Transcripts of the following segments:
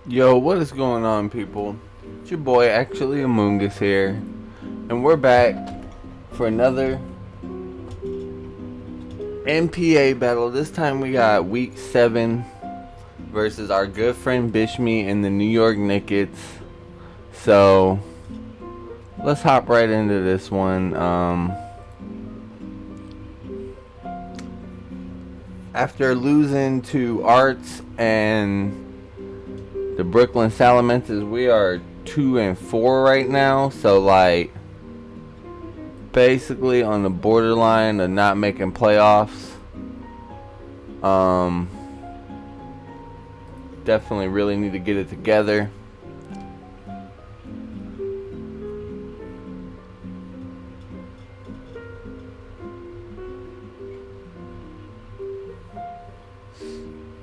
Yo, what is going on, people? It's your boy, actually Among Us here, and we're back for another NPA battle. This time we got week 7 versus our good friend Bishme and the New York Nickits. So, let's hop right into this one. After losing to Arts and the Brooklyn Salamanders, we are 2-4 right now. So, like, basically on the borderline of not making playoffs. Um, Definitely really need to get it together.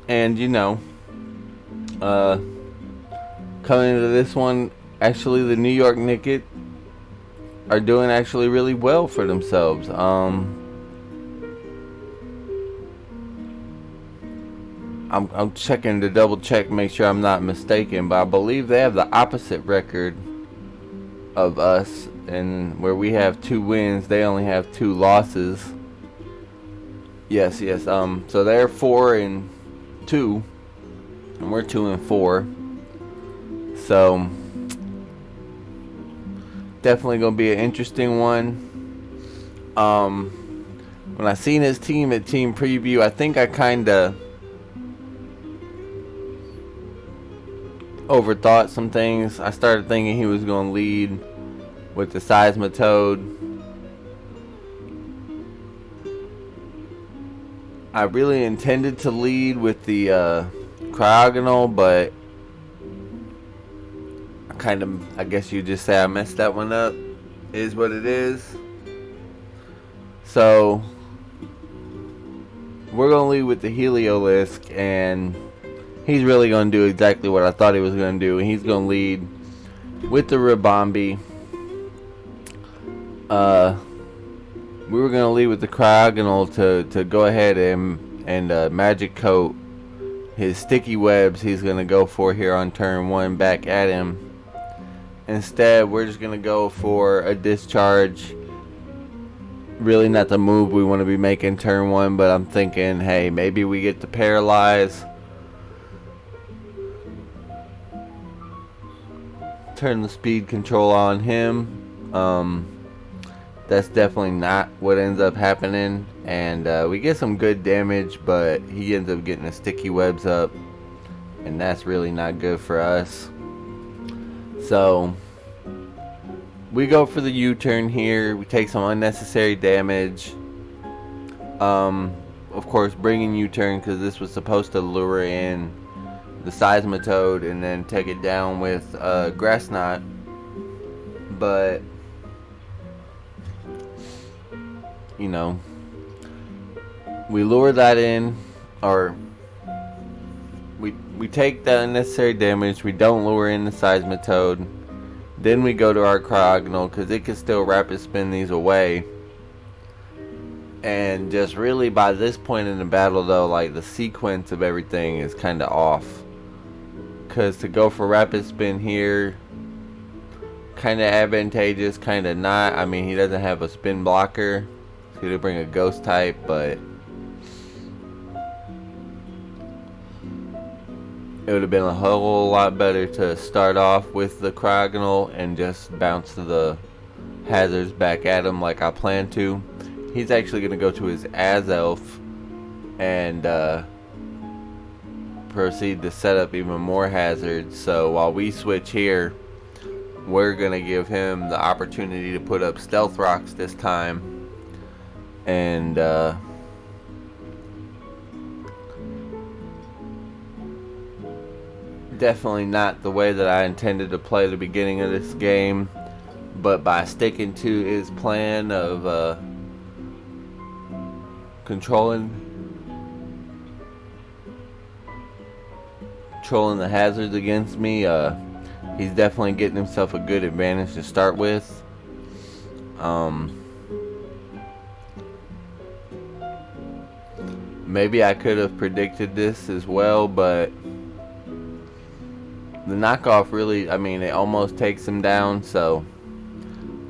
And uh, coming into this one, actually the New York Nickit are doing actually really well for themselves. I'm checking to double check, make sure I'm not mistaken, but I believe they have the opposite record of us, and where we have 2 wins, they only have 2 losses. Yes, yes. So they're 4-2, and we're 2-4. So definitely gonna be an interesting one. When I seen his team at team preview, I think I kind of overthought some things. I started thinking he was gonna lead with the seismitoad. I really intended to lead with the cryogonal, but I guess you just say I messed that one up. Is what it is. So we're gonna lead with the Heliolisk, and he's really gonna do exactly what I thought he was gonna do, and he's gonna lead with the Rabombi. We were gonna lead with the cryogonal to go ahead and magic coat his sticky webs. He's gonna go for here on turn 1 back at him. Instead, we're just gonna go for a discharge. Really not the move we want to be making turn 1, but I'm thinking, hey, maybe we get to paralyze. Turn the speed control on him. That's definitely not what ends up happening, and we get some good damage, but he ends up getting the sticky webs up, and that's really not good for us. So we go for the U-turn here. We take some unnecessary damage. Of course, bringing U-turn because this was supposed to lure in the seismitoad and then take it down with grass knot, but we lure that in, or we take the unnecessary damage. We don't lure in the seismitoad. Then we go to our cryogonal because it can still rapid spin these away. And just really by this point in the battle, though, like the sequence of everything is kind of off. Because to go for rapid spin here, kind of advantageous, kind of not. I mean, he doesn't have a spin blocker. So he could bring a ghost type, but it would have been a whole lot better to start off with the cryogonal and just bounce to the hazards back at him like I planned to. He's actually going to go to his Azelf and proceed to set up even more hazards. So while we switch here, we're going to give him the opportunity to put up stealth rocks this time. And definitely not the way that I intended to play the beginning of this game, but by sticking to his plan of controlling the hazards against me, he's definitely getting himself a good advantage to start with. Maybe I could have predicted this as well, but The knockoff really, I mean, it almost takes him down, so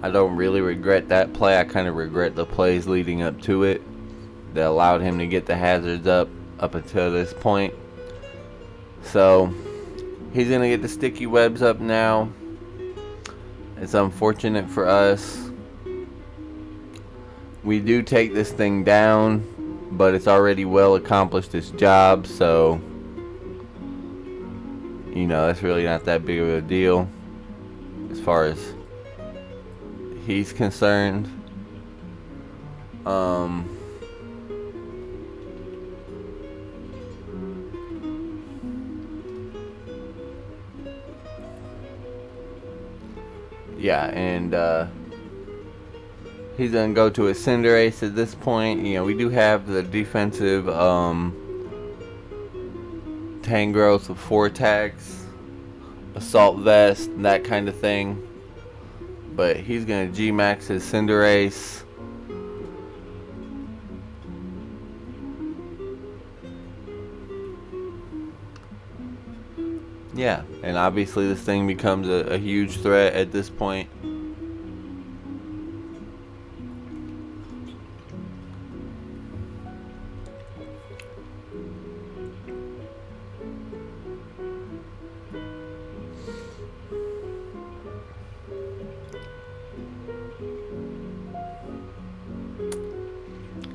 I don't really regret that play. I kind of regret the plays leading up to it that allowed him to get the hazards up until this point. So he's going to get the sticky webs up now. It's unfortunate for us. We do take this thing down, but it's already well accomplished its job, so you know, that's really not that big of a deal as far as he's concerned. Yeah, and he's gonna go to a Cinderace at this point. You know, we do have the defensive Tangrowth with 4 attacks, Assault Vest, that kind of thing. But he's gonna G-Max his Cinderace. Yeah, and obviously this thing becomes a huge threat at this point.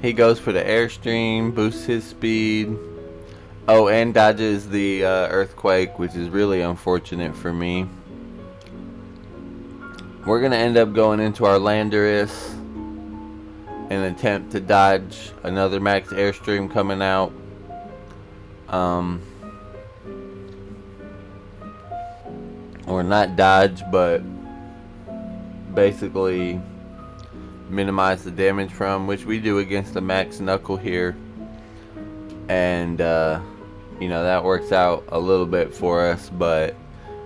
He goes for the Airstream, boosts his speed. Oh, and dodges the Earthquake, which is really unfortunate for me. We're going to end up going into our Landorus and attempt to dodge another max Airstream coming out. Or not dodge, but basically minimize the damage from, which we do against the max Knuckle here. And you know, that works out a little bit for us, but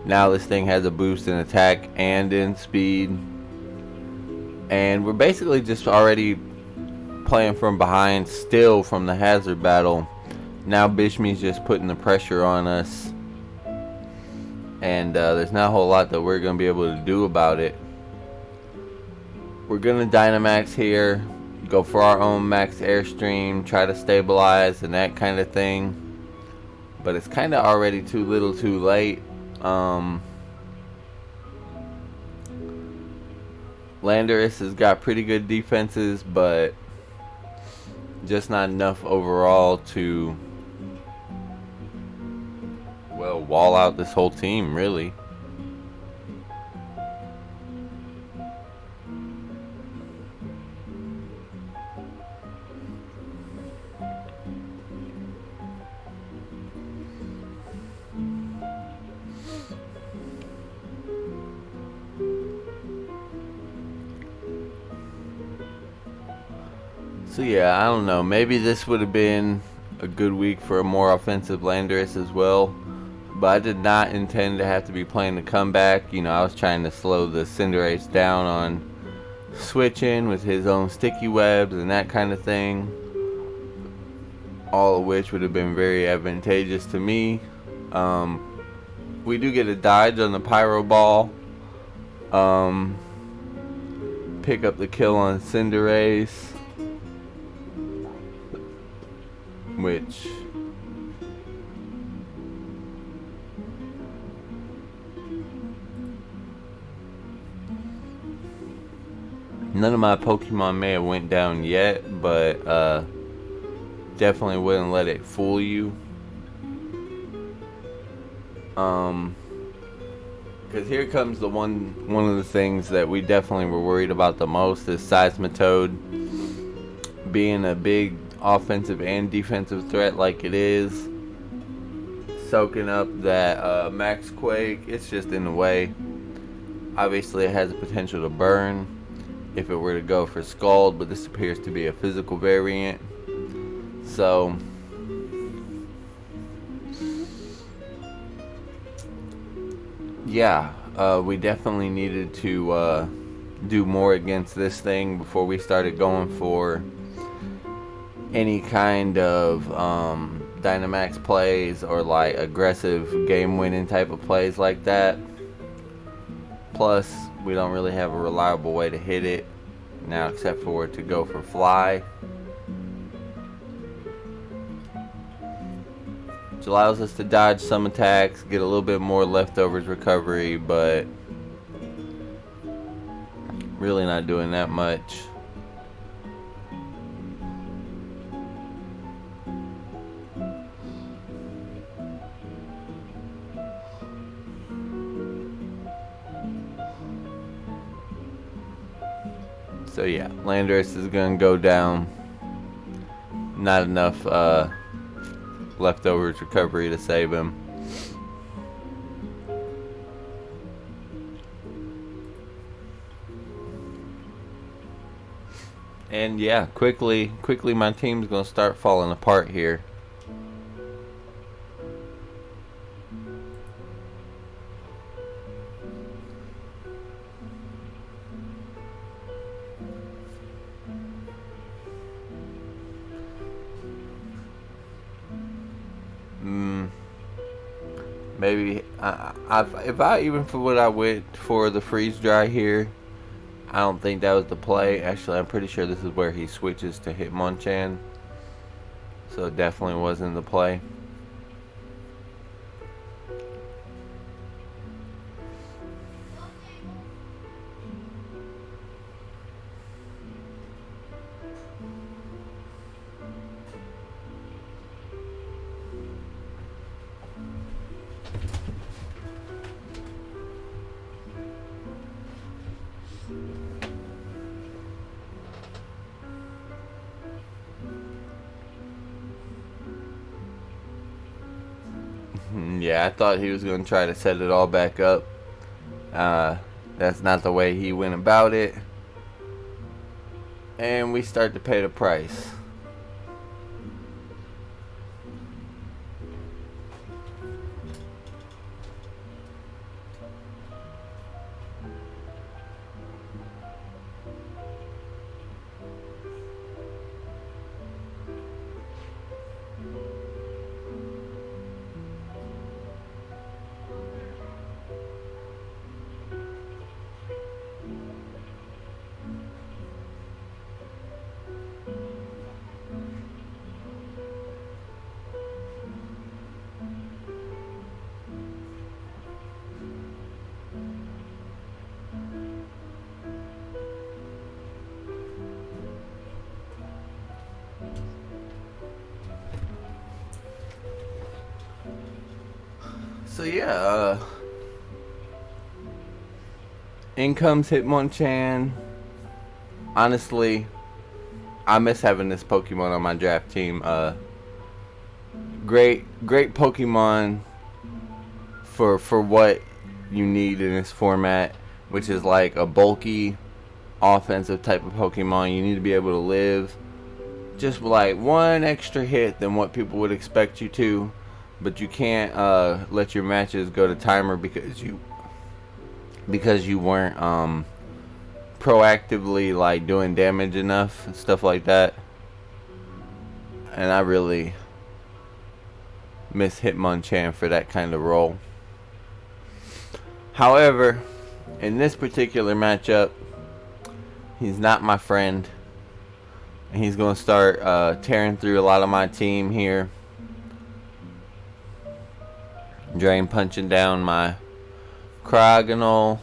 now this thing has a boost in attack and in speed, and we're basically just already playing from behind still from the hazard battle. Now Bishmi's just putting the pressure on us, and there's not a whole lot that we're going to be able to do about it. We're going to Dynamax here, go for our own max Airstream, try to stabilize and that kind of thing. But it's kind of already too little too late. Landorus has got pretty good defenses, but just not enough overall to, well, wall out this whole team, really. So yeah, I don't know. Maybe this would have been a good week for a more offensive Landorus as well. But I did not intend to have to be playing the comeback. You know, I was trying to slow the Cinderace down on switching with his own sticky webs and that kind of thing. All of which would have been very advantageous to me. We do get a dodge on the Pyro Ball. Pick up the kill on Cinderace. Which none of my Pokemon may have went down yet, but definitely wouldn't let it fool you. Because here comes the one of the things that we definitely were worried about the most is Seismitoad being a big offensive and defensive threat like it is, soaking up that Max Quake. It's just in the way. Obviously it has the potential to burn if it were to go for Scald, but this appears to be a physical variant, so yeah, we definitely needed to do more against this thing before we started going for any kind of Dynamax plays or like aggressive game winning type of plays like that. Plus, we don't really have a reliable way to hit it now except for to go for fly. Which allows us to dodge some attacks, get a little bit more leftovers recovery, but really not doing that much. So yeah, Landorus is going to go down. Not enough leftovers recovery to save him. And yeah, quickly my team's going to start falling apart here. Maybe if I even for what I went for the freeze dry here, I don't think that was the play. Actually, I'm pretty sure this is where he switches to Hitmonchan, so it definitely wasn't the play. Yeah, I thought he was going to try to set it all back up. That's not the way he went about it. And we start to pay the price. So yeah, in comes Hitmonchan. Honestly, I miss having this Pokemon on my draft team. Great Pokemon for what you need in this format, which is like a bulky offensive type of Pokemon. You need to be able to live just like one extra hit than what people would expect you to. But you can't let your matches go to timer because you weren't proactively like doing damage enough and stuff like that. And I really miss Hitmonchan for that kind of role. However, in this particular matchup, he's not my friend, and he's going to start tearing through a lot of my team here. Drain punching down my Cryogonal.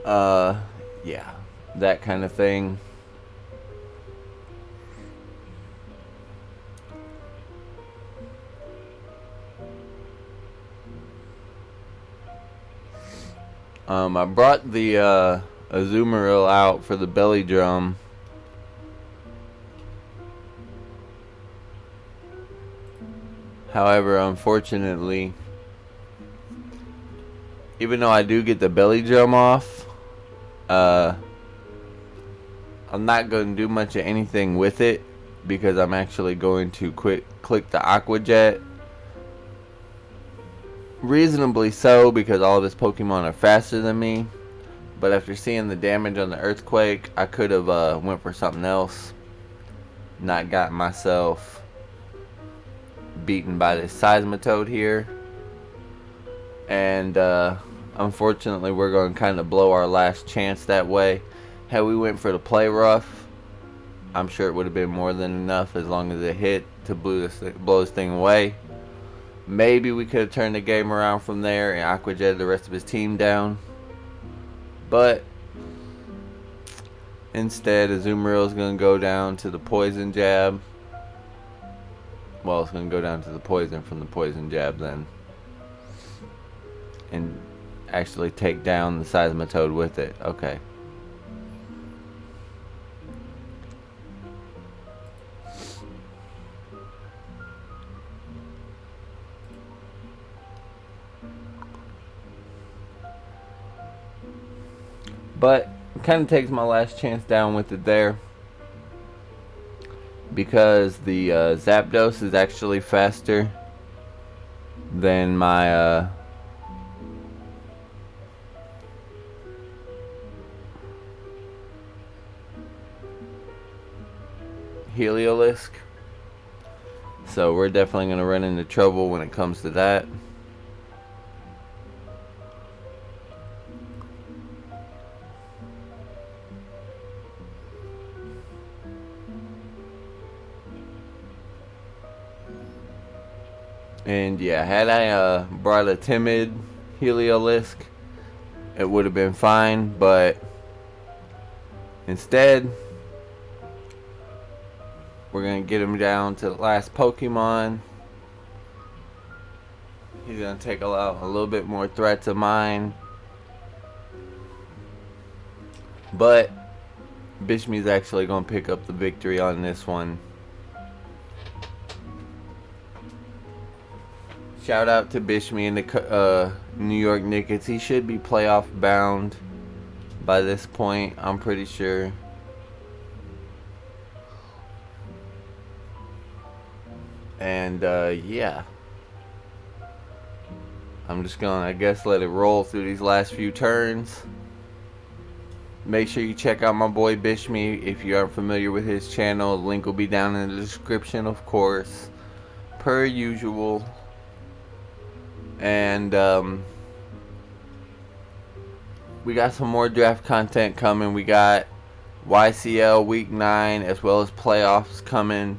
Yeah, that kind of thing. I brought the Azumarill out for the belly drum. However, unfortunately, even though I do get the belly drum off, I'm not going to do much of anything with it because I'm actually going to click the Aqua Jet. Reasonably so, because all of his Pokemon are faster than me. But after seeing the damage on the earthquake, I could have went for something else. Not got myself beaten by this seismitoad here. And unfortunately, we're going to kind of blow our last chance that way. Had we went for the play rough, I'm sure it would have been more than enough as long as it hit to blow this thing away. Maybe we could have turned the game around from there and aquajetted the rest of his team down. But instead, Azumarill is going to go down to the poison jab. Well, it's going to go down to the poison from the poison jab then. And actually take down the seismitoad with it. Okay. But it kind of takes my last chance down with it there. Because the Zapdos is actually faster than my Heliolisk. So we're definitely going to run into trouble when it comes to that. And yeah, had I brought a timid Heliolisk, it would have been fine, but instead, we're going to get him down to the last Pokemon. He's going to take a little bit more threats of mine. But Bishmi's actually going to pick up the victory on this one. Shout out to Bishmi and the New York Nickits. He should be playoff bound by this point, I'm pretty sure. And yeah, I'm just gonna, I guess, let it roll through these last few turns. Make sure you check out my boy Bishmi if you aren't familiar with his channel. The link will be down in the description, of course, per usual. And we got some more draft content coming. We got YCL week 9 as well as playoffs coming.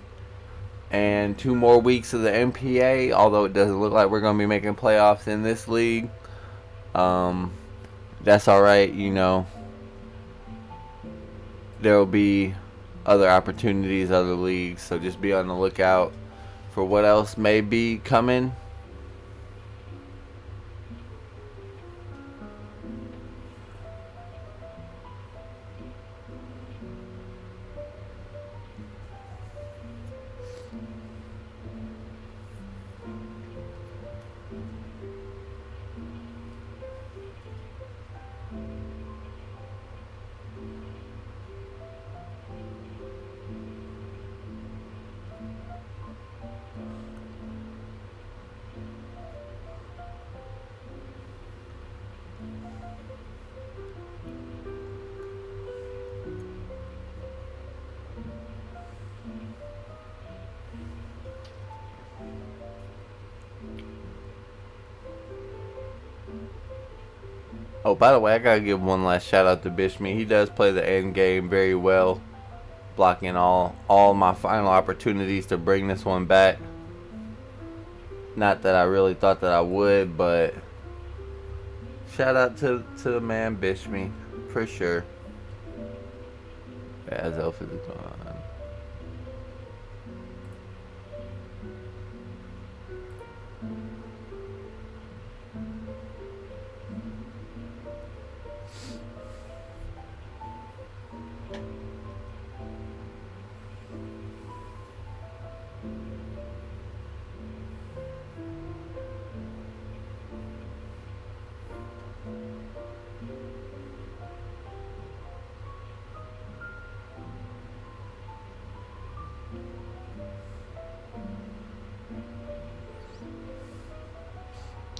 And 2 more weeks of the NPA, although it doesn't look like we're going to be making playoffs in this league. That's alright, you know. There will be other opportunities, other leagues, so just be on the lookout for what else may be coming. Oh, by the way, I gotta give one last shout out to Bishmi. He does play the end game very well, blocking all my final opportunities to bring this one back. Not that I really thought that I would, but shout out to the man Bishmi for sure. As Elf is gone.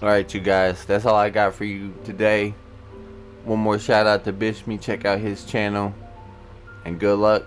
Alright, you guys, that's all I got for you today. one more shout out to Bishme. Check out his channel. And good luck.